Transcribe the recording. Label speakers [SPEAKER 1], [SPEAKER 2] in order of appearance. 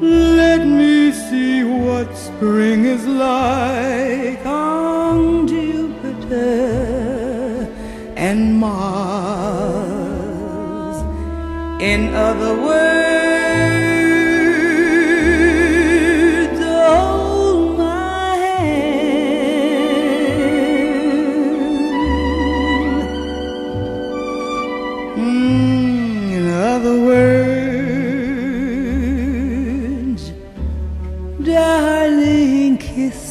[SPEAKER 1] Let me see what spring is like on Jupiter and Mars. In other words, hold my hand. In other words, darling, kiss